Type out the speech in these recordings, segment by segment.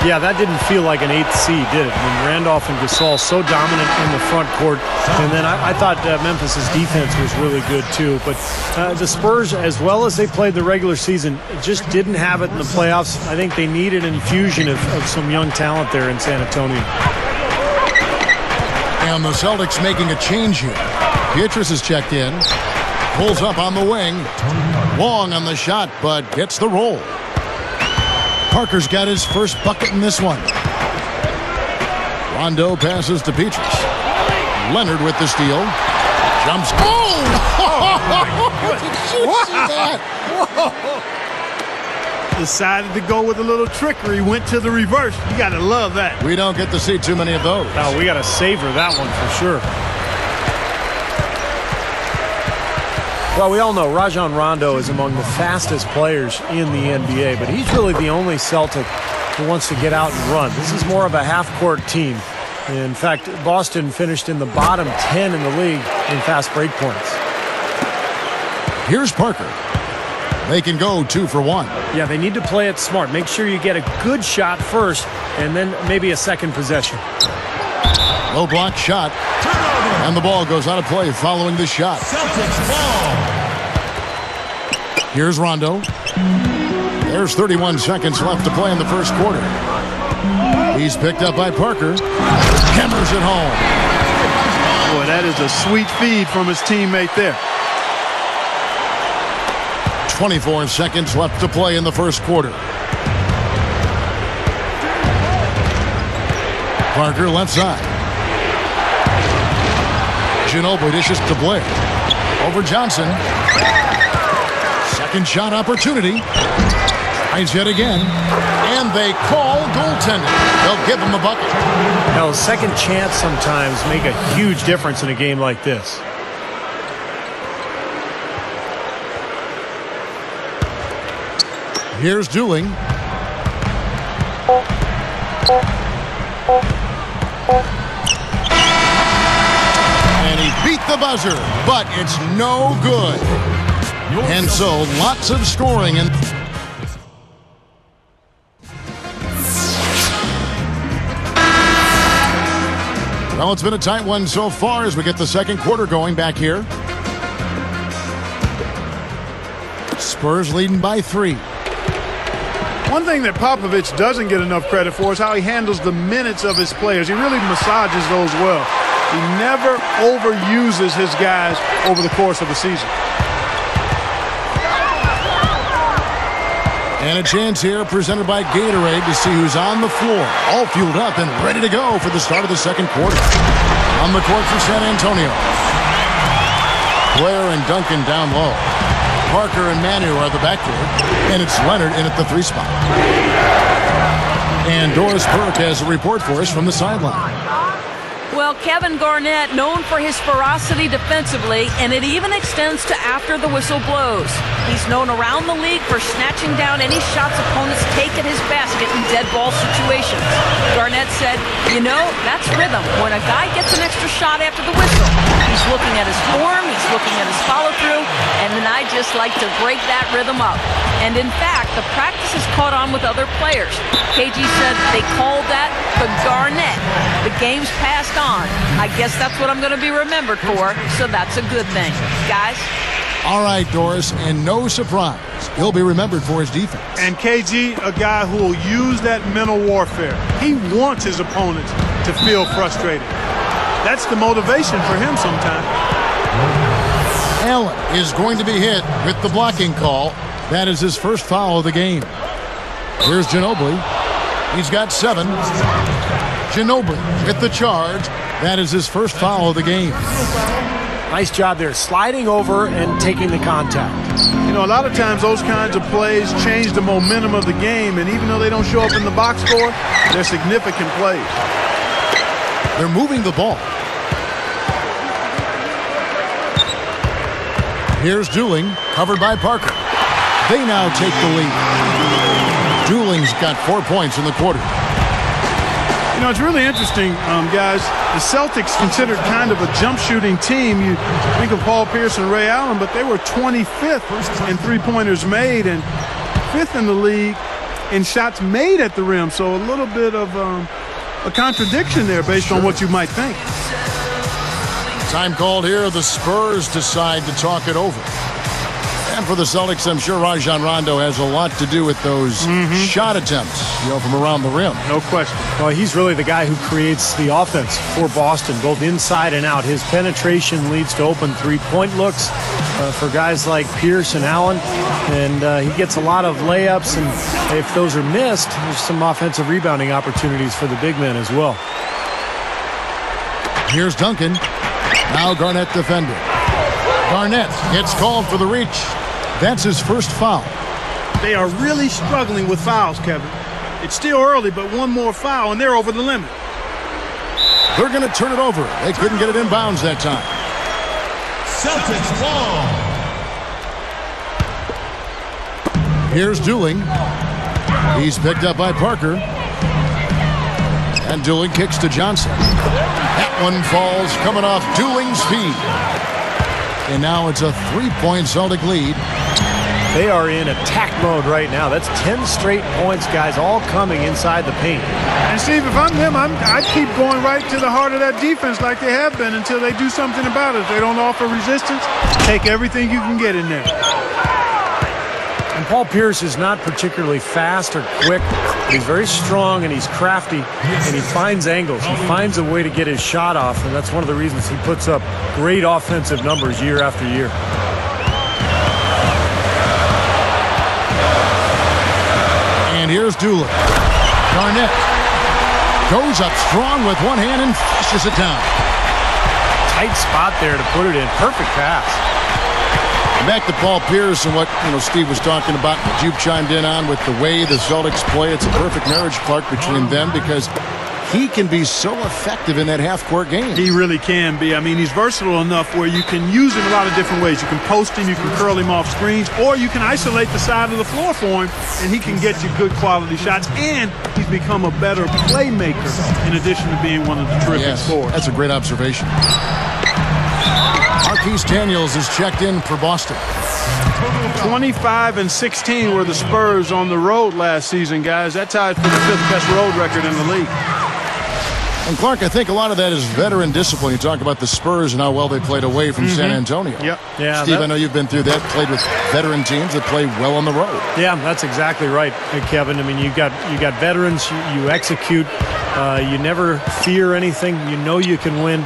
Yeah, that didn't feel like an eighth seed, did it? I mean, Randolph and Gasol so dominant in the front court. And then I thought Memphis's defense was really good, too. But the Spurs, as well as they played the regular season, just didn't have it in the playoffs. I think they needed an infusion of some young talent there in San Antonio. And the Celtics making a change here. Pietrus is checked in. Pulls up on the wing. Long on the shot, but gets the roll. Parker's got his first bucket in this one. Rondo passes to Pietrus. Leonard with the steal. Jumps. Oh! Did you see that? Whoa! Decided to go with a little trickery. Went to the reverse. You got to love that. We don't get to see too many of those. No, we got to savor that one for sure. Well, we all know Rajon Rondo is among the fastest players in the NBA, but he's really the only Celtic who wants to get out and run. This is more of a half-court team. In fact, Boston finished in the bottom 10 in the league in fast break points. Here's Parker. They can go 2 for 1. Yeah, they need to play it smart. Make sure you get a good shot first and then maybe a second possession. Low block shot. And the ball goes out of play following the shot. Celtics ball. Here's Rondo. There's 31 seconds left to play in the first quarter. He's picked up by Parker. Hammers it home. Boy, that is a sweet feed from his teammate there. 24 seconds left to play in the first quarter. Parker left side. Ginobili dishes to Blair. Over Johnson. Second shot opportunity. Tries yet again. And they call goaltending. They'll give him a bucket. Now, a second chance sometimes make a huge difference in a game like this. Here's Dooling. And he beat the buzzer, but it's no good. And so, lots of scoring. Well, it's been a tight one so far as we get the second quarter going back here. Spurs leading by 3. One thing that Popovich doesn't get enough credit for is how he handles the minutes of his players. He really massages those well. He never overuses his guys over the course of the season. And a chance here presented by Gatorade to see who's on the floor. All fueled up and ready to go for the start of the second quarter. On the court for San Antonio. Blair and Duncan down low. Parker and Manu are the backcourt. And it's Leonard in at the 3 spot. And Doris Burke has a report for us from the sideline. Well, Kevin Garnett, known for his ferocity defensively, and it even extends to after the whistle blows. He's known around the league for snatching down any shots opponents take at his basket in dead ball situations. Garnett said, you know, that's rhythm. When a guy gets an extra shot after the whistle, he's looking at his form, he's looking at his follow-through, and then I just like to break that rhythm up. And in fact, the practice has caught on with other players. KG said they called that the Garnett. The game's passed on. I guess that's what I'm going to be remembered for, so that's a good thing. Guys? All right, Doris, and no surprise, he'll be remembered for his defense. And KG, a guy who will use that mental warfare. He wants his opponents to feel frustrated. That's the motivation for him sometimes. Allen is going to be hit with the blocking call. That is his first foul of the game. Here's Ginobili. He's got 7. Ginobili with the charge. That is his first foul of the game. Nice job there, sliding over and taking the contact. You know, a lot of times those kinds of plays change the momentum of the game, and even though they don't show up in the box score, they're significant plays. They're moving the ball. Here's Dooling, covered by Parker. They now take the lead. Dooling's got 4 points in the quarter. You know, it's really interesting, guys. The Celtics considered kind of a jump shooting team. You think of Paul Pierce and Ray Allen, but they were 25th in three-pointers made and 5th in the league in shots made at the rim. So a little bit of a contradiction there based on what you might think. Time called here. The Spurs decide to talk it over. And for the Celtics, I'm sure Rajon Rondo has a lot to do with those shot attempts, from around the rim. No question. Well, he's really the guy who creates the offense for Boston, both inside and out. His penetration leads to open three-point looks for guys like Pierce and Allen. And he gets a lot of layups, and if those are missed, there's some offensive rebounding opportunities for the big men as well. Here's Duncan. Now Garnett defending. Garnett gets called for the reach. That's his first foul. They are really struggling with fouls, Kevin. It's still early, but one more foul, and they're over the limit. They're going to turn it over. They couldn't get it in bounds that time. Celtics ball. Here's Dooling. He's picked up by Parker. And Dooling kicks to Johnson. That one falls coming off Dooling's feet. And now it's a three-point Celtic lead. They are in attack mode right now. That's 10 straight points, guys, all coming inside the paint. And Steve, if I'm them, I'd keep going right to the heart of that defense like they have been until they do something about it. If they don't offer resistance, take everything you can get in there. And Paul Pierce is not particularly fast or quick, but he's very strong and he's crafty, and he finds angles. He finds a way to get his shot off, and that's one of the reasons he puts up great offensive numbers year after year. And here's Dooling. Garnett goes up strong with one hand and flushes it down. Tight spot there to put it in. Perfect pass. Back to Paul Pierce and what Steve was talking about, what you've chimed in on with the way the Celtics play. It's a perfect marriage, Clark, between them because he can be so effective in that half-court game. He really can be. I mean, he's versatile enough where you can use him a lot of different ways. You can post him, you can curl him off screens, or you can isolate the side of the floor for him, and he can get you good quality shots. And he's become a better playmaker in addition to being one of the terrific scorers. That's a great observation. Marquise Daniels is checked in for Boston. 25-16 were the Spurs on the road last season, guys. That tied for the 5th best road record in the league. And Clark, I think a lot of that is veteran discipline. You talk about the Spurs and how well they played away from San Antonio. Yep. Yeah, Steve, I know you've been through that, played with veteran teams that play well on the road. Yeah, that's exactly right, Kevin. I mean, you got veterans, you execute, you never fear anything. You know you can win.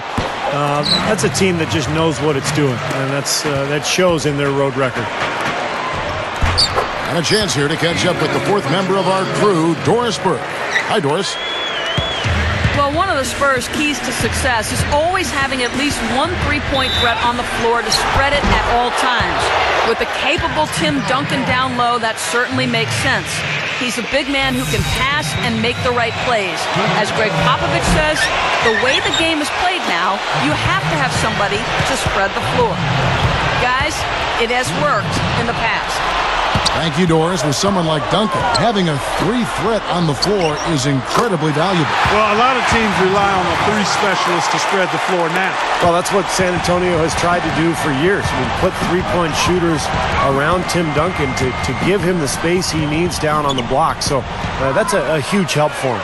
That's a team that just knows what it's doing, and that shows in their road record. And a chance here to catch up with the 4th member of our crew, Doris Burke. Hi, Doris. Well, one of the Spurs' keys to success is always having at least one three-point threat on the floor to spread it at all times. With a capable Tim Duncan down low, that certainly makes sense. He's a big man who can pass and make the right plays. As Greg Popovich says, the way the game is played now, you have to have somebody to spread the floor. Guys, it has worked in the past. Thank you, Doris. With someone like Duncan, having a 3 threat on the floor is incredibly valuable. Well, a lot of teams rely on a 3 specialist to spread the floor now. Well, that's what San Antonio has tried to do for years. I mean, put three-point shooters around Tim Duncan to give him the space he needs down on the block. So that's a huge help for him.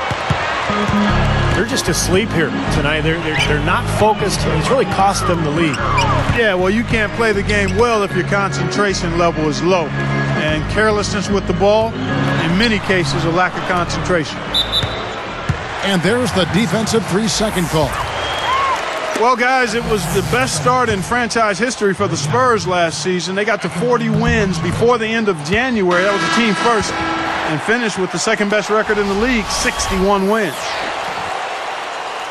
They're just asleep here tonight. They're not focused. It's really cost them the lead. Yeah, well, you can't play the game well if your concentration level is low. And carelessness with the ball, in many cases, a lack of concentration. And there's the defensive 3-second call. Well, guys, it was the best start in franchise history for the Spurs last season. They got to 40 wins before the end of January. That was a team first, and finished with the 2nd best record in the league, 61 wins.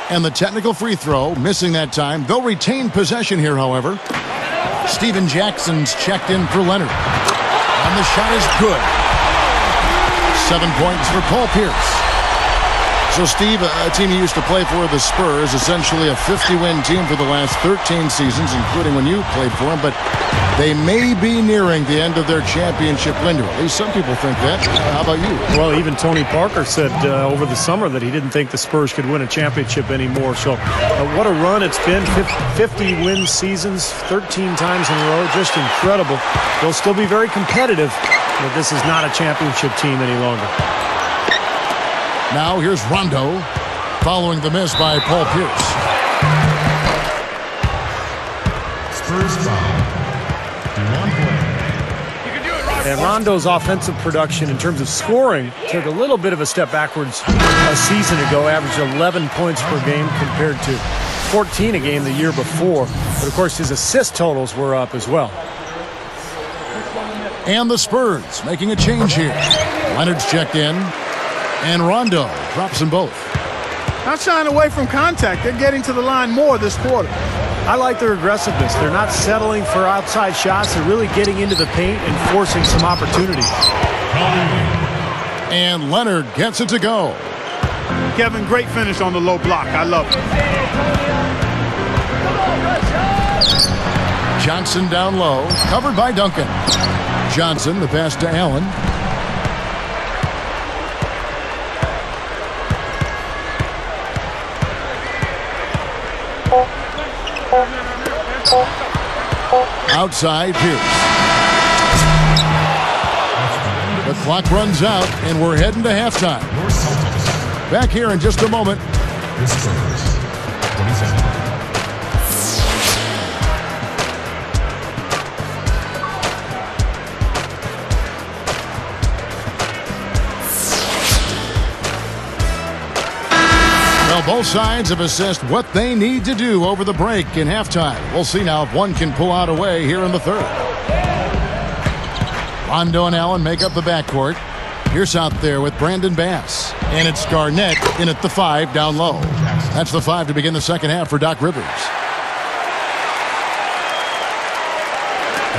And the technical free throw, missing that time. They'll retain possession here, however. Steven Jackson's checked in for Leonard. And the shot is good. 7 points for Paul Pierce. So, Steve, a team you used to play for, the Spurs, essentially a 50-win team for the last 13 seasons, including when you played for them, but they may be nearing the end of their championship window. At least some people think that. How about you? Well, even Tony Parker said over the summer that he didn't think the Spurs could win a championship anymore. So what a run it's been. 50-win seasons, 13 times in a row. Just incredible. They'll still be very competitive, but this is not a championship team any longer. Now here's Rondo, following the miss by Paul Pierce. Spurs foul. 1 point. And Rondo's offensive production in terms of scoring took a little bit of a step backwards a season ago, averaged 11 points per game compared to 14 a game the year before. But, of course, his assist totals were up as well. And the Spurs making a change here. Leonard's checked in, and Rondo drops them both. Not shying away from contact. They're getting to the line more this quarter. I like their aggressiveness. They're not settling for outside shots. They're really getting into the paint and forcing some opportunities. And Leonard gets it to go. Kevin, great finish on the low block. I love it. Johnson down low, covered by Duncan. Johnson, the pass to Allen. Outside, Pierce. The clock runs out, and we're heading to halftime. Back here in just a moment. Well, both sides have assessed what they need to do over the break in halftime. We'll see now if one can pull out a way here in the third. Rondo and Allen make up the backcourt. Pierce out there with Brandon Bass. And it's Garnett in at the 5 down low. That's the 5 to begin the second half for Doc Rivers.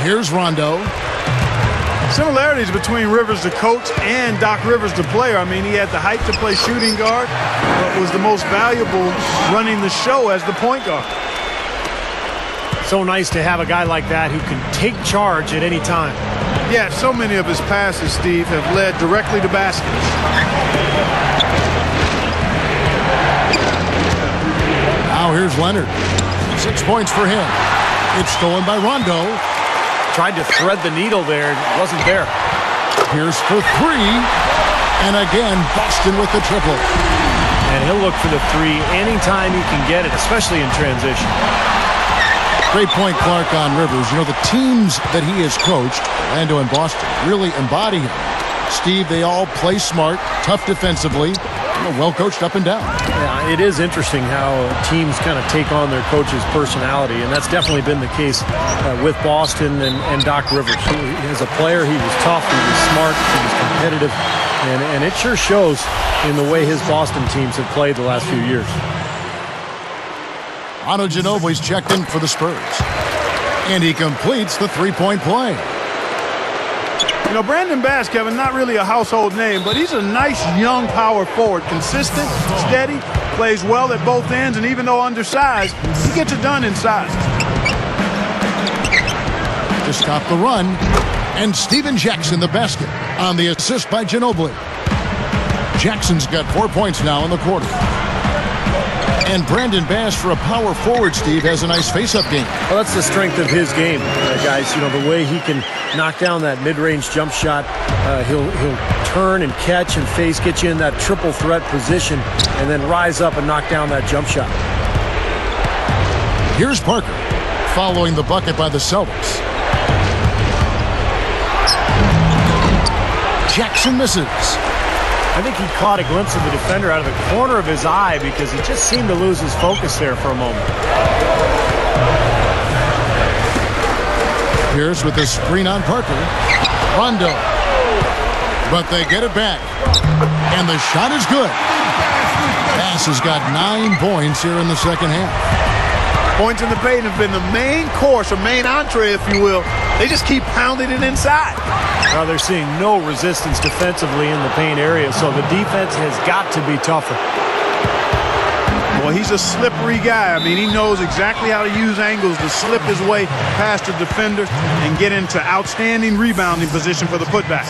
Here's Rondo. Similarities between Rivers the coach and Doc Rivers the player. I mean, he had the height to play shooting guard, but was the most valuable running the show as the point guard. So nice to have a guy like that who can take charge at any time. Yeah, so many of his passes, Steve, have led directly to baskets. Now here's Leonard. 6 points for him. It's stolen by Rondo. Tried to thread the needle there. It wasn't there. Pierce for 3. And again, Boston with the triple. And he'll look for the 3 anytime he can get it, especially in transition. Great point, Clark, on Rivers. You know, the teams that he has coached, Orlando and Boston, really embody him. Steve, they all play smart, tough defensively, well coached up and down. Yeah, it is interesting how teams kind of take on their coach's personality, and that's definitely been the case with Boston and Doc Rivers. As a player, he was tough, he was smart, he was competitive, and it sure shows in the way his Boston teams have played the last few years. Ano Ginobili's checked in for the Spurs, and he completes the three-point play. You know, Brandon Bass, Kevin, not really a household name, but he's a nice young power forward. Consistent, steady, plays well at both ends, and even though undersized, he gets it done inside. To stop the run, and Steven Jackson the basket on the assist by Ginobili. Jackson's got 4 points now in the quarter. And Brandon Bass, for a power forward, Steve, has a nice face-up game. Well, that's the strength of his game, guys. You know, the way he can knock down that mid-range jump shot. He'll turn and catch and face, get you in that triple threat position, and then rise up and knock down that jump shot. Here's Parker, following the bucket by the Celtics. Jackson misses. I think he caught a glimpse of the defender out of the corner of his eye because he just seemed to lose his focus there for a moment. Pierce with the screen on Parker. Rondo. But they get it back. And the shot is good. Bass has got 9 points here in the second half. Points in the paint have been the main course, or main entree, if you will. They just keep pounding it inside. Well, they're seeing no resistance defensively in the paint area, so the defense has got to be tougher. Well, he's a slippery guy. I mean, he knows exactly how to use angles to slip his way past the defender and get into outstanding rebounding position for the putbacks.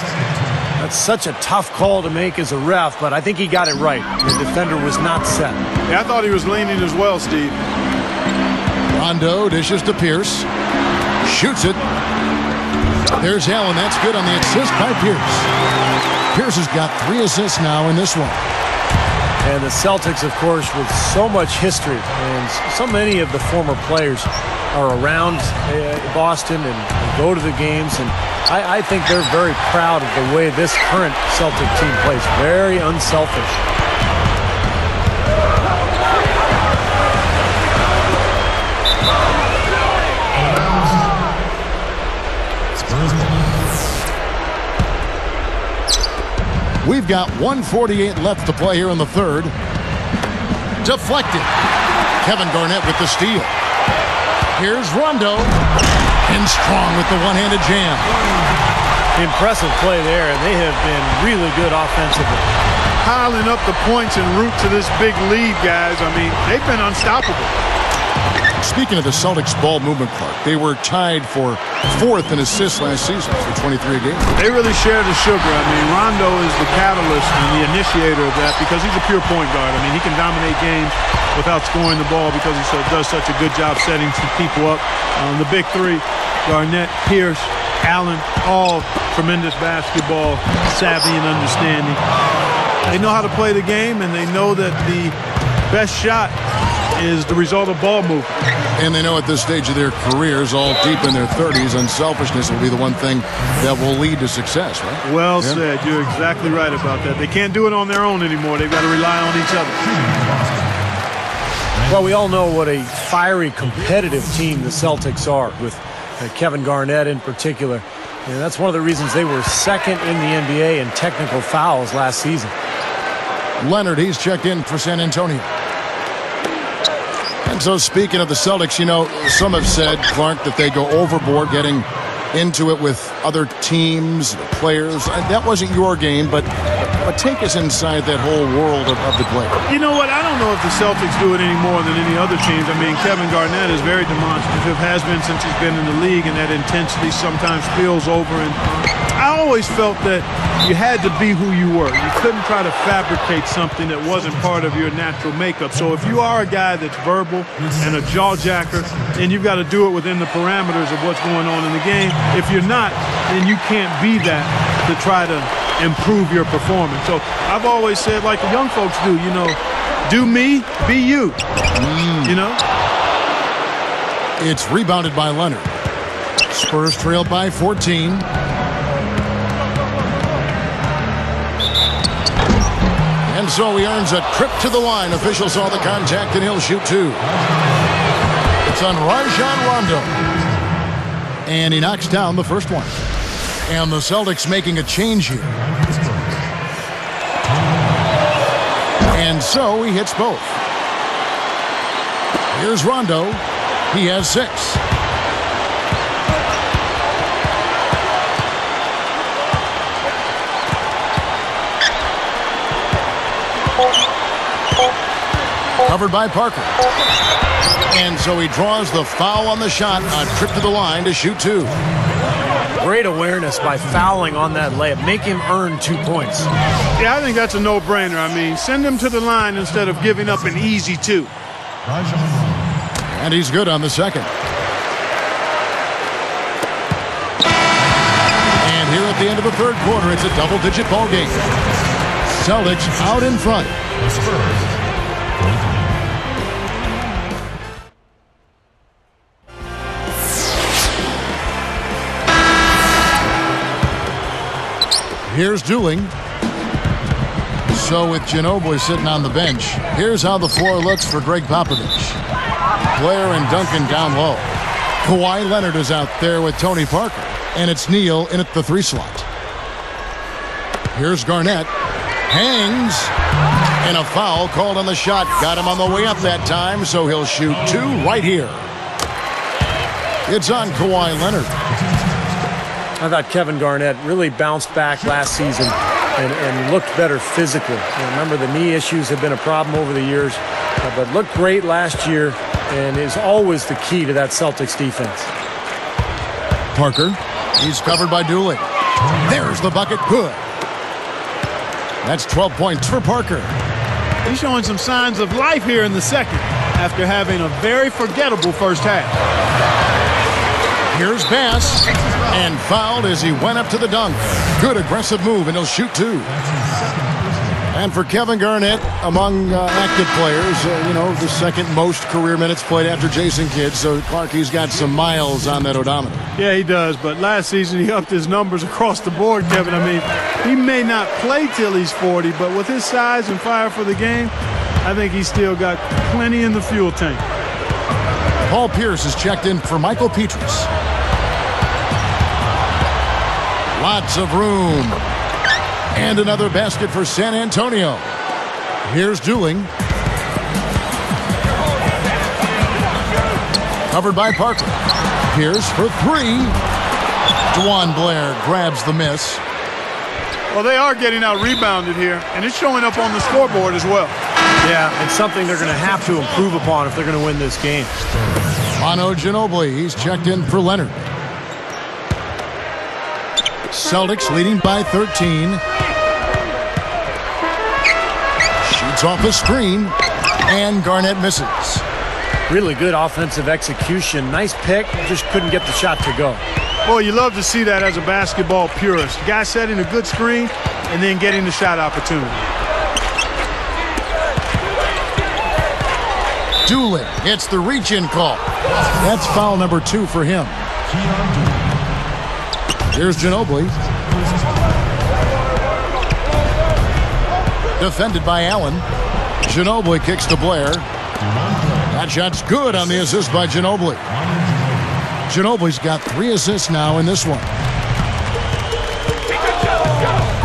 That's such a tough call to make as a ref, but I think he got it right. The defender was not set. Yeah, I thought he was leaning as well, Steve. Rondo dishes to Pierce. Shoots it. There's Allen. That's good on the assist by Pierce. Pierce has got 3 assists now in this one. And the Celtics, of course, with so much history, and so many of the former players are around Boston and go to the games. And I think they're very proud of the way this current Celtic team plays. Very unselfish. We've got 1:48 left to play here in the third. Deflected. Kevin Garnett with the steal. Here's Rondo. And Strong with the one-handed jam. Impressive play there, and they have been really good offensively. Piling up the points en route to this big lead, guys. I mean, they've been unstoppable. Speaking of the Celtics ball movement, Clark, they were tied for 4th in assists last season for 23 a game. They really share the sugar. I mean, Rondo is the catalyst and the initiator of that because he's a pure point guard. I mean, he can dominate games without scoring the ball because he does such a good job setting some people up. The big three, Garnett, Pierce, Allen, all tremendous basketball savvy and understanding. They know how to play the game, and they know that the best shot is the result of ball movement. And they know at this stage of their careers, all deep in their 30s, unselfishness will be the one thing that will lead to success, right? Well said. You're exactly right about that. They can't do it on their own anymore. They've got to rely on each other. Well, we all know what a fiery, competitive team the Celtics are, with Kevin Garnett in particular. And that's one of the reasons they were second in the NBA in technical fouls last season. Leonard, he's checked in for San Antonio. And so speaking of the Celtics, you know, some have said, Clark, that they go overboard getting into it with other teams, players. That wasn't your game, but take us inside that whole world of the play. You know what? I don't know if the Celtics do it any more than any other teams. I mean, Kevin Garnett is very demonstrative, has been since he's been in the league, and that intensity sometimes spills over. And I always felt that you had to be who you were. You couldn't try to fabricate something that wasn't part of your natural makeup. So if you are a guy that's verbal and a jaw-jacker, then you've got to do it within the parameters of what's going on in the game. If you're not, then you can't be that to try to improve your performance. So I've always said, like the young folks do, you know, do me, be you. You know? It's rebounded by Leonard. Spurs trail by 14. And so he earns a trip to the line. Official saw the contact, and he'll shoot two. It's on Rajon Rondo. And he knocks down the first one. And the Celtics making a change here. And so he hits both. Here's Rondo. He has 6. Covered by Parker. And so he draws the foul on the shot, a trip to the line to shoot 2. Great awareness by fouling on that layup. Make him earn 2 points. Yeah, I think that's a no-brainer. I mean, send him to the line instead of giving up an easy 2. And he's good on the second. And here at the end of the third quarter, it's a double-digit ball game. Celtics out in front. Here's Dooling. So with Ginobili sitting on the bench, here's how the floor looks for Greg Popovich. Blair and Duncan down low. Kawhi Leonard is out there with Tony Parker. And it's Neal in at the 3 slot. Here's Garnett. Hangs. And a foul called on the shot. Got him on the way up that time, so he'll shoot 2 right here. It's on Kawhi Leonard. I thought Kevin Garnett really bounced back last season and looked better physically. Remember, the knee issues have been a problem over the years, but looked great last year and is always the key to that Celtics defense. Parker, he's covered by Dooling. There's the bucket, good. That's 12 points for Parker. He's showing some signs of life here in the second after having a very forgettable first half. Here's Bass, and fouled as he went up to the dunk. Good aggressive move, and he'll shoot 2. And for Kevin Garnett, among active players, the second most career minutes played after Jason Kidd. So, Clark, he's got some miles on that odometer. Yeah, he does. But last season, he upped his numbers across the board, Kevin. I mean, he may not play till he's 40, but with his size and fire for the game, I think he's still got plenty in the fuel tank. Paul Pierce is checked in for Michael Petrus. Lots of room. And another basket for San Antonio. Here's Dooling. Covered by Parker. Pierce for three. DeJuan Blair grabs the miss. Well, they are getting out rebounded here, and it's showing up on the scoreboard as well. Yeah, it's something they're going to have to improve upon if they're going to win this game. Manu Ginobili, he's checked in for Leonard. Celtics leading by 13. Shoots off the screen, and Garnett misses. Really good offensive execution. Nice pick, just couldn't get the shot to go. Boy, you love to see that as a basketball purist. Guy setting a good screen and then getting the shot opportunity. Dooling gets the reach-in call. That's foul number 2 for him. Here's Ginobili. Defended by Allen. Ginobili kicks to Blair. That shot's good on the assist by Ginobili. Ginobili's got 3 assists now in this one.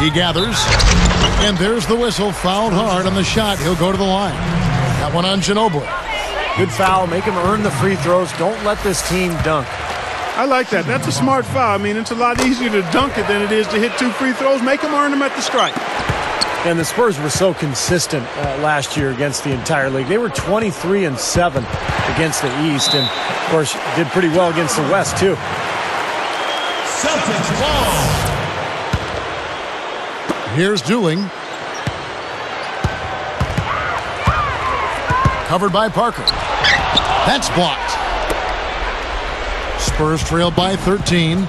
He gathers. And there's the whistle. Fouled hard on the shot. He'll go to the line. That one on Ginobili. Good foul. Make him earn the free throws. Don't let this team dunk. I like that. That's a smart foul. I mean, it's a lot easier to dunk it than it is to hit 2 free throws. Make them earn them at the strike. And the Spurs were so consistent last year against the entire league. They were 23-7 against the East, and of course did pretty well against the West too. Celtics ball. Here's Dooling. Covered by Parker. That's blocked. Spurs trail by 13.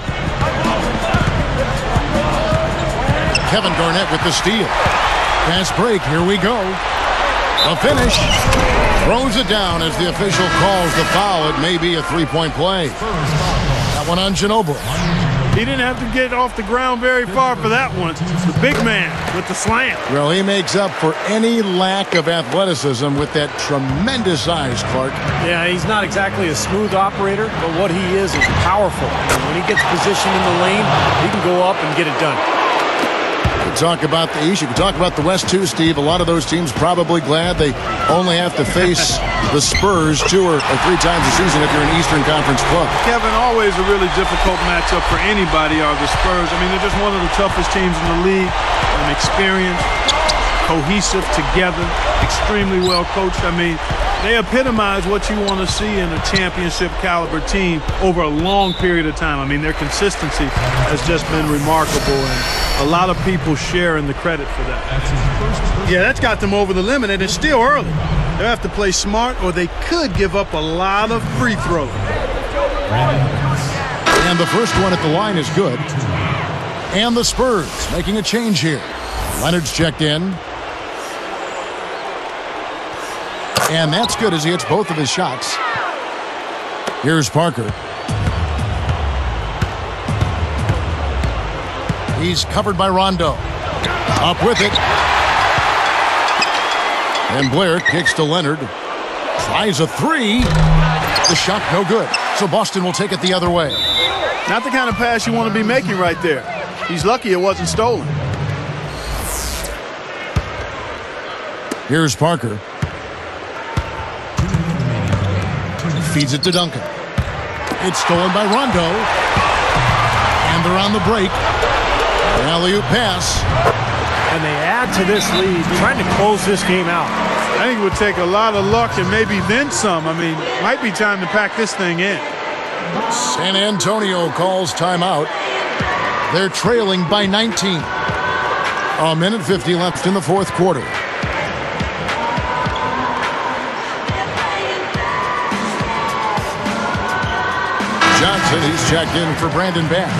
Kevin Garnett with the steal. Fast break, here we go. The finish. Throws it down as the official calls the foul. It may be a three-point play. That one on Ginobili. He didn't have to get off the ground very far for that one. The big man with the slam. Well, he makes up for any lack of athleticism with that tremendous size, Clark. Yeah, he's not exactly a smooth operator, but what he is powerful. And when he gets positioned in the lane, he can go up and get it done. You talk about the East, you can talk about the West too, Steve. A lot of those teams probably glad they only have to face the Spurs 2 or 3 times a season if you're an Eastern Conference club. Kevin, always a really difficult matchup for anybody are the Spurs. I mean, they're just one of the toughest teams in the league. Experienced, cohesive, together, extremely well coached. I mean, they epitomize what you want to see in a championship caliber team over a long period of time. I mean, their consistency has just been remarkable, and a lot of people share in the credit for that. Yeah, that's got them over the limit, and it's still early. They have to play smart, or they could give up a lot of free throws. And the first one at the line is good. And the Spurs making a change here. Leonard's checked in. And that's good as he hits both of his shots. Here's Parker. He's covered by Rondo. Up with it. And Blair kicks to Leonard. Tries a 3. The shot no good. So Boston will take it the other way. Not the kind of pass you want to be making right there. He's lucky it wasn't stolen. Here's Parker. Feeds it to Duncan. It's stolen by Rondo. And they're on the break. An alley-oop pass. And they add to this lead, trying to close this game out. I think it would take a lot of luck and maybe then some. I mean, might be time to pack this thing in. San Antonio calls timeout. They're trailing by 19. A minute 50 left in the fourth quarter. Johnson, he's checked in for Brandon Bass.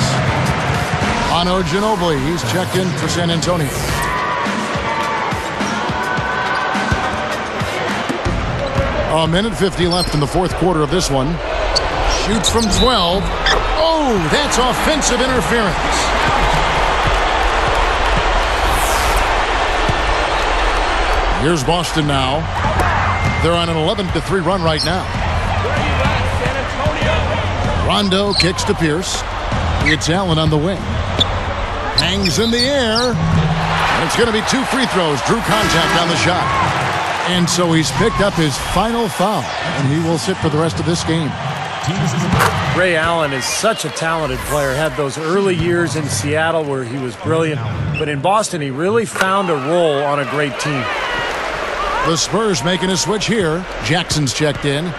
Manu Ginobili, he's checked in for San Antonio. A minute 50 left in the fourth quarter of this one. Shoots from 12. Oh, that's offensive interference. Here's Boston now. They're on an 11-3 run right now. Rondo kicks to Pierce. It's Allen on the wing. Hangs in the air. And it's going to be 2 free throws. Drew contact on the shot. And so he's picked up his final foul. And he will sit for the rest of this game. Ray Allen is such a talented player. Had those early years in Seattle where he was brilliant. But in Boston, he really found a role on a great team. The Spurs making a switch here. Jackson's checked in.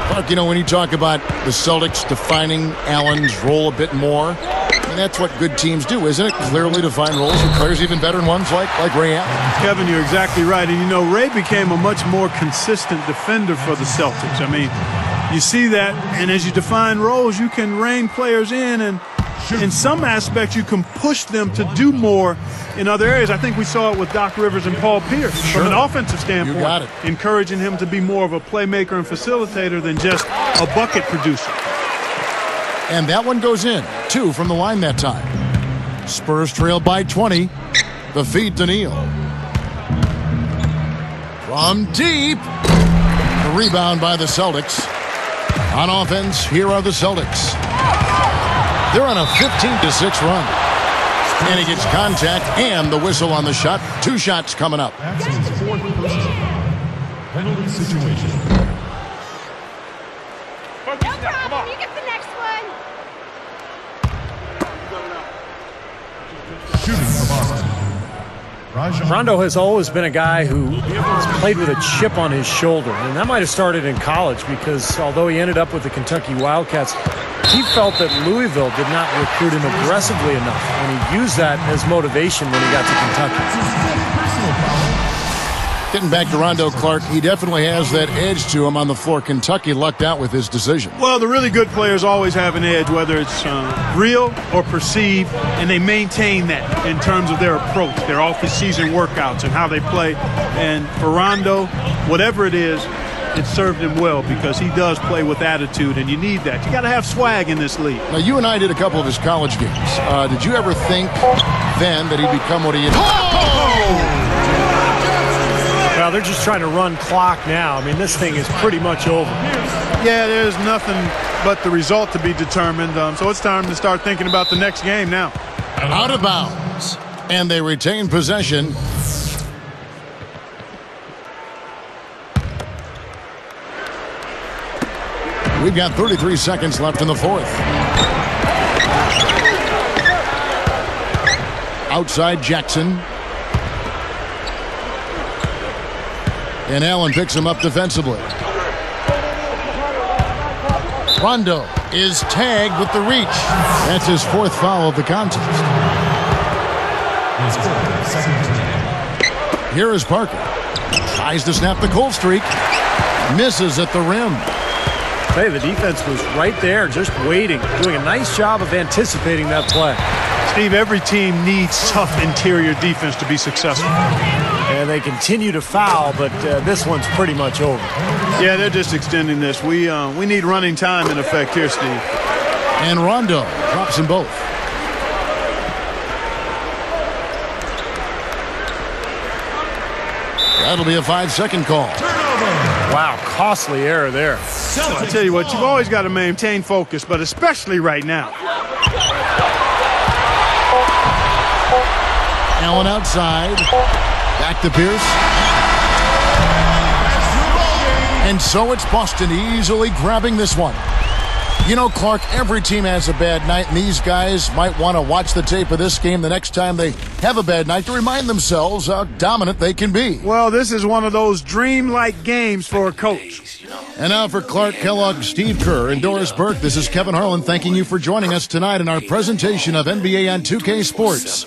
Clark, you know, when you talk about the Celtics defining Allen's role a bit more, and that's what good teams do, isn't it? Clearly defined roles with players, even veteran ones like Ray Allen. Kevin, you're exactly right. And, you know, Ray became a much more consistent defender for the Celtics. I mean, you see that, and as you define roles, you can rein players in, and in some aspects, you can push them to do more in other areas. I think we saw it with Doc Rivers and Paul Pierce. Sure. From an offensive standpoint, You got it. encouraging him to be more of a playmaker and facilitator than just a bucket producer. And that one goes in. 2 from the line that time. Spurs trail by 20. The feed to Neal. From deep. The rebound by the Celtics. On offense, here are the Celtics. They're on a 15-6 run. And he gets contact and the whistle on the shot. 2 shots coming up. That's his 4th personal. Penalty situation. No problem. You get the next one. Shooting for Boston. Rondo has always been a guy who has played with a chip on his shoulder, and that might have started in college because although he ended up with the Kentucky Wildcats, he felt that Louisville did not recruit him aggressively enough, and he used that as motivation when he got to Kentucky. Getting back to Rondo, Clark, he definitely has that edge to him on the floor. Kentucky lucked out with his decision. Well, the really good players always have an edge, whether it's real or perceived, and they maintain that in terms of their approach, their off-season workouts, and how they play. And for Rondo, whatever it is, it served him well because he does play with attitude, and you need that. You got to have swag in this league. Now, you and I did a couple of his college games. Did you ever think then that he'd become what he is? Well, they're just trying to run clock now. I mean, this thing is pretty much over. Yeah, there's nothing but the result to be determined. So it's time to start thinking about the next game now. Out of bounds. And they retain possession. We've got 33 seconds left in the fourth. Outside Jackson. And Allen picks him up defensively. Rondo is tagged with the reach. That's his 4th foul of the contest. Here is Parker. Tries to snap the cold streak. Misses at the rim. Hey, the defense was right there, just waiting, doing a nice job of anticipating that play. Steve, every team needs tough interior defense to be successful. And they continue to foul, but this one's pretty much over. Yeah, they're just extending this. We need running time in effect here, Steve. And Rondo drops them both. That'll be a 5-second call. Wow, costly error there. I tell you what, you've always got to maintain focus, but especially right now. Allen outside. Back to Pierce. And so it's Boston easily grabbing this one. You know, Clark, every team has a bad night, and these guys might want to watch the tape of this game the next time they have a bad night to remind themselves how dominant they can be. Well, this is one of those dreamlike games for a coach. And now for Clark Kellogg, Steve Kerr, and Doris Burke, this is Kevin Harlan thanking you for joining us tonight in our presentation of NBA on 2K Sports.